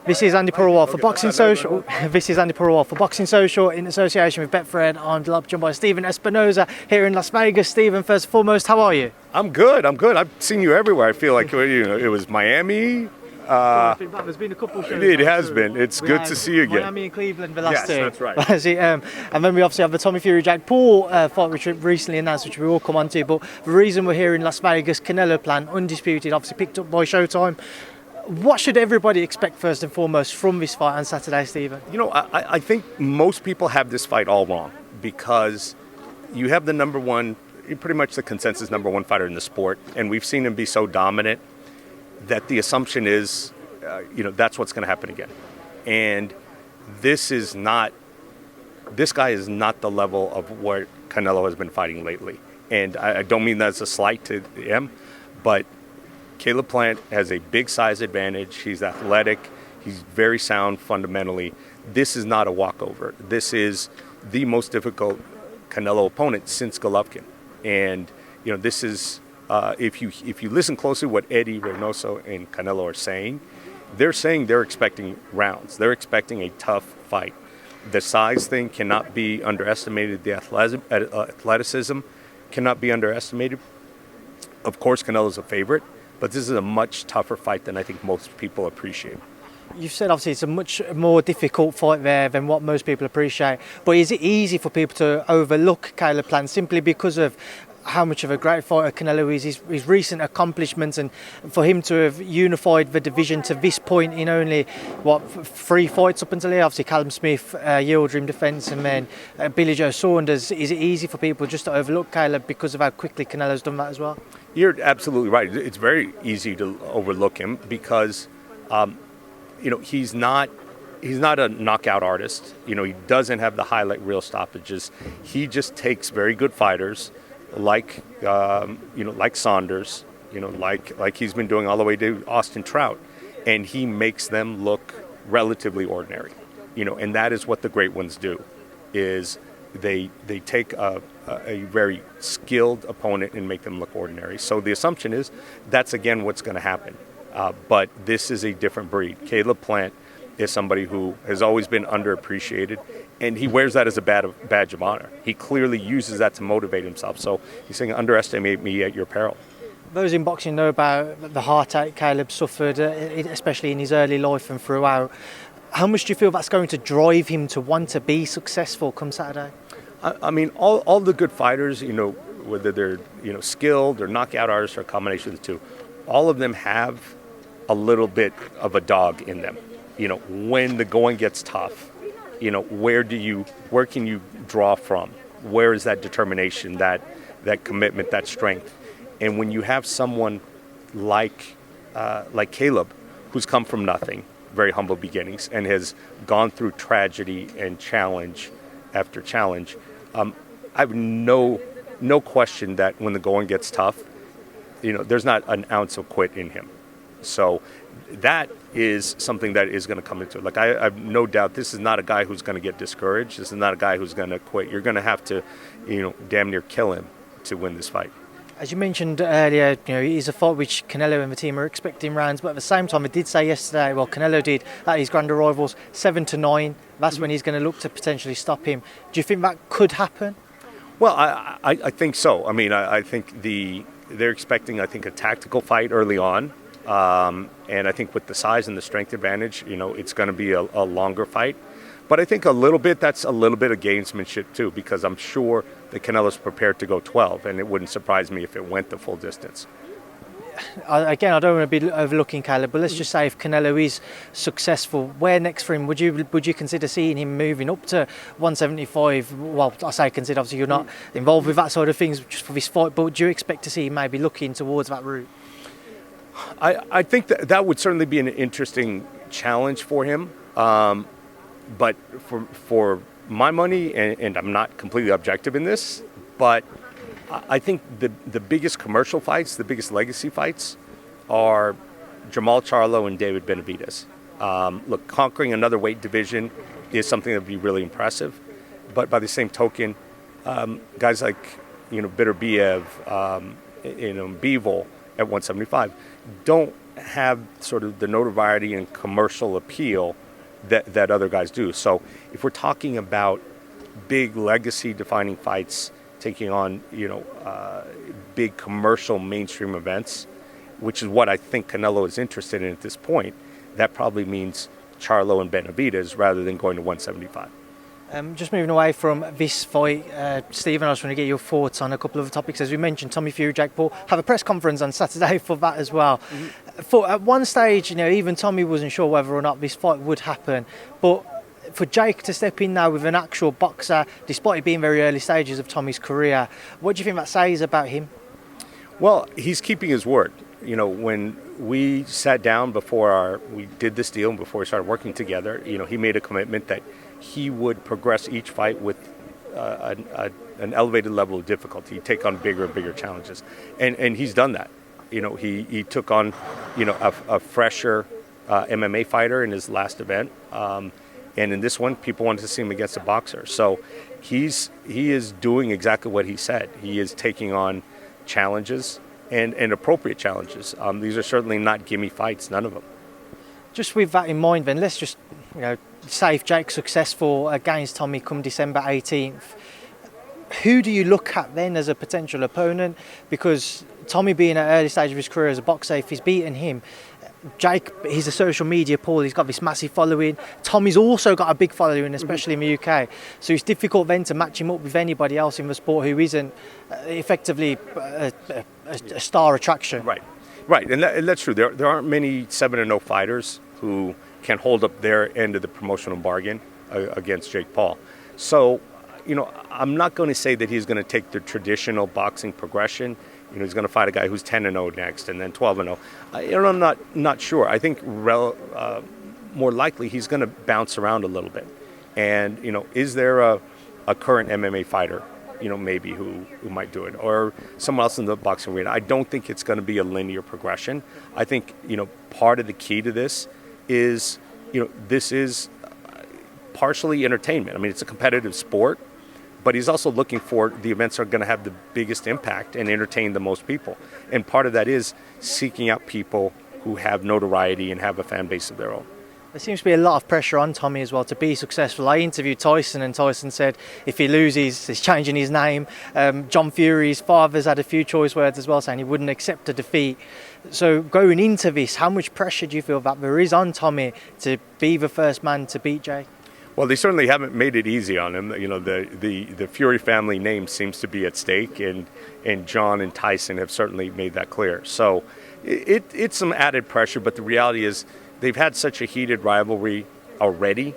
This is Andi Purewal for Boxing Social. This is Andi Purewal for Boxing Social in association with Betfred. I'm delighted joined by Stephen Espinoza here in Las Vegas. Stephen, first and foremost, how are you? I'm good. I've seen you everywhere. I feel like it was Miami. There's been a couple shows. It has been. It's good to see you again. Miami and Cleveland, the last two. Yes, that's right. And then we obviously have the Tommy Fury Jack Paul fight, which recently announced, which we will come on to. But the reason we're here in Las Vegas, Canelo-Plant, undisputed, obviously picked up by Showtime. What should everybody expect first and foremost from this fight on Saturday, Stephen? I think most people have this fight all wrong because you have the number one, pretty much the consensus number one fighter in the sport, and we've seen him be so dominant that the assumption is, that's what's going to happen again. And this guy is not the level of what Canelo has been fighting lately. And I don't mean that as a slight to him, but Canelo-Plant has a big size advantage. He's athletic. He's very sound fundamentally. This is not a walkover. This is the most difficult Canelo opponent since Golovkin. And, this is, if you listen closely what Eddie, Reynoso, and Canelo are saying they're expecting rounds. They're expecting a tough fight. The size thing cannot be underestimated. The athleticism cannot be underestimated. Of course, Canelo's a favorite. But this is a much tougher fight than I think most people appreciate. You've said obviously it's a much more difficult fight there than what most people appreciate. But is it easy for people to overlook Canelo-Plant simply because of how much of a great fighter Canelo is, his recent accomplishments, and for him to have unified the division to this point in only, 3 fights up until here? Obviously Callum Smith, Yildirim defence, and then Billy Joe Saunders. Is it easy for people just to overlook Caleb because of how quickly Canelo's done that as well? You're absolutely right. It's very easy to overlook him because, he's not a knockout artist. He doesn't have the highlight reel stoppages. He just takes very good fighters, like Saunders, like he's been doing all the way to Austin Trout, and he makes them look relatively ordinary. And that is what the great ones do, is they take a very skilled opponent and make them look ordinary. So the assumption is that's, again, what's going to happen. But this is a different breed. Canelo-Plant is somebody who has always been underappreciated, and he wears that as a badge of honor. He clearly uses that to motivate himself. So he's saying, underestimate me at your peril. Those in boxing know about the heartache Caleb suffered, especially in his early life and throughout. How much do you feel that's going to drive him to want to be successful come Saturday? I mean, all the good fighters, whether they're, skilled or knockout artists or a combination of the two, all of them have a little bit of a dog in them. When the going gets tough, where can you draw from? Where is that determination, that commitment, that strength? And when you have someone like Caleb, who's come from nothing, very humble beginnings, and has gone through tragedy and challenge after challenge, I have no question that when the going gets tough, there's not an ounce of quit in him. So that is something that is going to come into it. Like, I have no doubt this is not a guy who's going to get discouraged. This is not a guy who's going to quit. You're going to have to, damn near kill him to win this fight. As you mentioned earlier, it is a fight which Canelo and the team are expecting rounds, but at the same time, it did say yesterday, Canelo did at his grand rivals 7-9. That's when he's going to look to potentially stop him. Do you think that could happen? Well, I think so. I mean, I think they're expecting, a tactical fight early on. And I think with the size and the strength advantage, it's going to be a longer fight. But I think that's a little bit of gamesmanship too, because I'm sure that Canelo's prepared to go 12, and it wouldn't surprise me if it went the full distance. Again, I don't want to be overlooking Caleb, but let's just say if Canelo is successful, where next for him? Would you consider seeing him moving up to 175? Well, I say consider, obviously you're not involved with that sort of things just for this fight, but do you expect to see him maybe looking towards that route? I think that would certainly be an interesting challenge for him. But for my money, and I'm not completely objective in this, but I think the biggest commercial fights, the biggest legacy fights, are Jamal Charlo and David Benavidez. Look, conquering another weight division is something that would be really impressive. But by the same token, guys like Bitterbiev, Bivol at 175 don't have sort of the notoriety and commercial appeal that other guys do. So if we're talking about big legacy-defining fights, taking on big commercial mainstream events, which is what I think Canelo is interested in at this point, that probably means Charlo and Benavidez rather than going to 175. Just moving away from this fight, Stephen, I just want to get your thoughts on a couple of the topics. As we mentioned, Tommy Fury, Jake Paul have a press conference on Saturday for that as well. Mm-hmm. At one stage, even Tommy wasn't sure whether or not this fight would happen. But for Jake to step in now with an actual boxer, despite it being very early stages of Tommy's career, what do you think that says about him? Well, he's keeping his word. When we sat down before we did this deal and before we started working together, he made a commitment that he would progress each fight with an elevated level of difficulty. He'd take on bigger and bigger challenges. And he's done that. He took on, a fresher MMA fighter in his last event. And in this one, people wanted to see him against a boxer. So he is doing exactly what he said. He is taking on challenges and appropriate challenges. These are certainly not gimme fights, none of them. Just with that in mind, then, let's just, say if Jake's successful against Tommy come December 18th, who do you look at then as a potential opponent? Because Tommy being at an early stage of his career as a boxer, if he's beaten him, Jake, he's a social media Paul, he's got this massive following. Tommy's also got a big following, especially in the UK. So it's difficult then to match him up with anybody else in the sport who isn't effectively a star attraction. Right, and that's true. There aren't many 7-0 fighters who can hold up their end of the promotional bargain against Jake Paul. So, I'm not going to say that he's going to take the traditional boxing progression. He's going to fight a guy who's 10-0 next and then 12-0. I'm not sure. I think more likely he's going to bounce around a little bit. And, is there a current MMA fighter, maybe who might do it, or someone else in the boxing arena? I don't think it's going to be a linear progression. I think, part of the key to this is, this is partially entertainment. I mean, it's a competitive sport, but he's also looking for the events that are going to have the biggest impact and entertain the most people. And part of that is seeking out people who have notoriety and have a fan base of their own. There seems to be a lot of pressure on Tommy as well to be successful. I interviewed Tyson, and Tyson said if he loses, he's changing his name. John Fury's father's had a few choice words as well, saying he wouldn't accept a defeat. So going into this, how much pressure do you feel that there is on Tommy to be the first man to beat Jake? Well, they certainly haven't made it easy on him. The Fury family name seems to be at stake, and John and Tyson have certainly made that clear. So it's some added pressure, but the reality is they've had such a heated rivalry already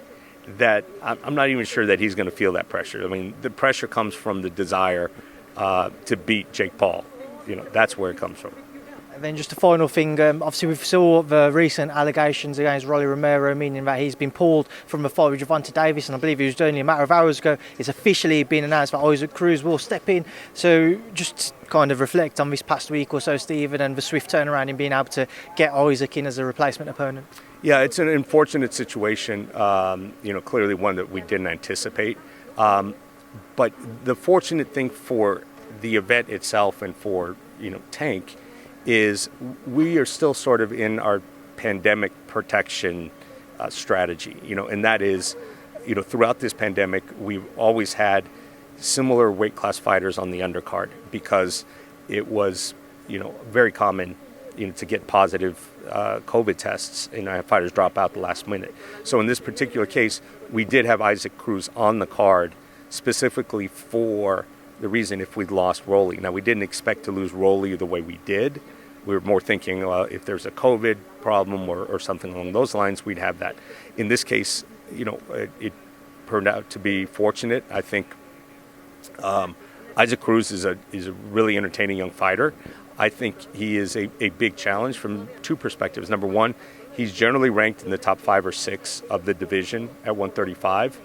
that I'm not even sure that he's going to feel that pressure. I mean, the pressure comes from the desire to beat Jake Paul. That's where it comes from. And then just a final thing, obviously we saw the recent allegations against Rolly Romero, meaning that he's been pulled from a fight with Gervonta Davis, and I believe it was only a matter of hours ago. It's officially been announced that Isaac Cruz will step in. So just kind of reflect on this past week or so, Stephen, and the swift turnaround in being able to get Isaac in as a replacement opponent. Yeah, it's an unfortunate situation, clearly one that we didn't anticipate. But the fortunate thing for the event itself and for, Tank is we are still sort of in our pandemic protection strategy, and that is, throughout this pandemic, we've always had similar weight class fighters on the undercard because it was, very common, to get positive COVID tests and have fighters drop out the last minute. So in this particular case, we did have Isaac Cruz on the card specifically for the reason if we'd lost Rolly. Now, we didn't expect to lose Rolly the way we did. We were more thinking if there's a COVID problem or something along those lines, we'd have that. In this case, it turned out to be fortunate. I think Isaac Cruz is a really entertaining young fighter. I think he is a big challenge from two perspectives. Number one, he's generally ranked in the top 5 or 6 of the division at 135.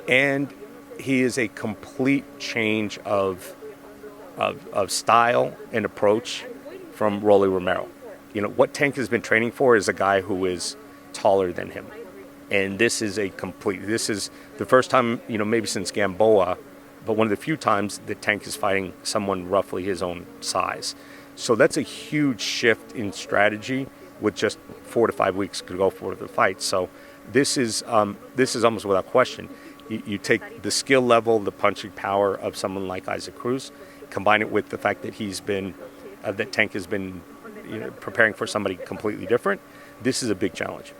And he is a complete change of style and approach from Rolly Romero. What Tank has been training for is a guy who is taller than him. And this is the first time, maybe since Gamboa, but one of the few times that Tank is fighting someone roughly his own size. So that's a huge shift in strategy with just 4 to 5 weeks to go for the fight. So this is almost without question. You take the skill level, the punching power of someone like Isaac Cruz, combine it with the fact that that Tank has been preparing for somebody completely different. This is a big challenge.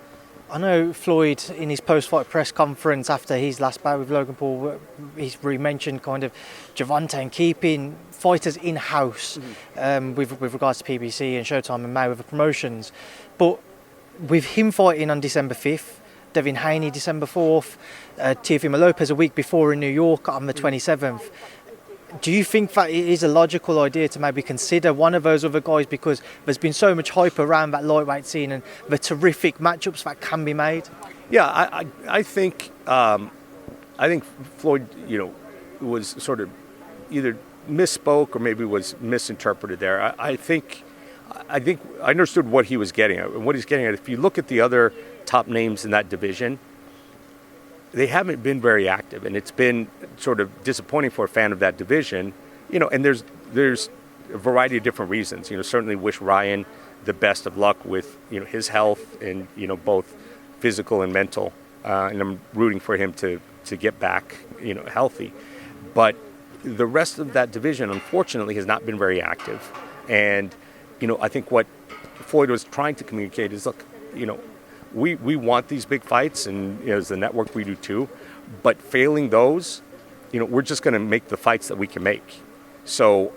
I know Floyd, in his post-fight press conference after his last bout with Logan Paul, he's mentioned kind of Gervonta and keeping fighters in-house with regards to PBC and Showtime and Mayweather Promotions. But with him fighting on December 5th, Devin Haney December 4th, Teofimo Lopez a week before in New York on the 27th, do you think that it is a logical idea to maybe consider one of those other guys, because there's been so much hype around that lightweight scene and the terrific matchups that can be made? Yeah, I think Floyd, was sort of either misspoke or maybe was misinterpreted there. I think I understood what he was getting at. And what he's getting at, if you look at the other top names in that division, they haven't been very active, and it's been sort of disappointing for a fan of that division. And there's a variety of different reasons. Certainly wish Ryan the best of luck with his health and both physical and mental, and I'm rooting for him to get back healthy. But the rest of that division, unfortunately, has not been very active. And I think what Floyd was trying to communicate is, look, we want these big fights, and as the network we do too, but failing those, we're just going to make the fights that we can make. So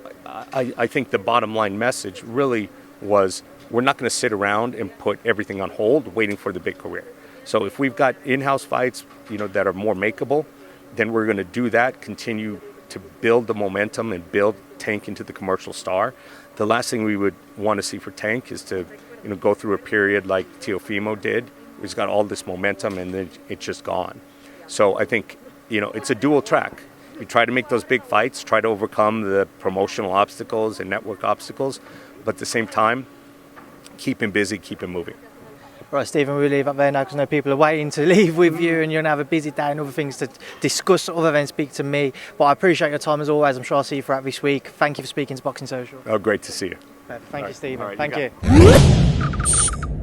I think the bottom line message really was, we're not going to sit around and put everything on hold waiting for the big career. So if we've got in-house fights that are more makeable, then we're going to do that, continue to build the momentum and build Tank into the commercial star. The last thing we would want to see for Tank is to go through a period like Teofimo did. He's got all this momentum and then it's just gone. So I think, it's a dual track. You try to make those big fights, try to overcome the promotional obstacles and network obstacles, but at the same time, keep him busy, keep him moving. Right, Stephen, we'll leave up there now because I know people are waiting to leave with you, and you're going to have a busy day and other things to discuss other than speak to me. But I appreciate your time as always. I'm sure I'll see you throughout this week. Thank you for speaking to Boxing Social. Oh, great to see you. Thank you, Stephen. All right, Thank you.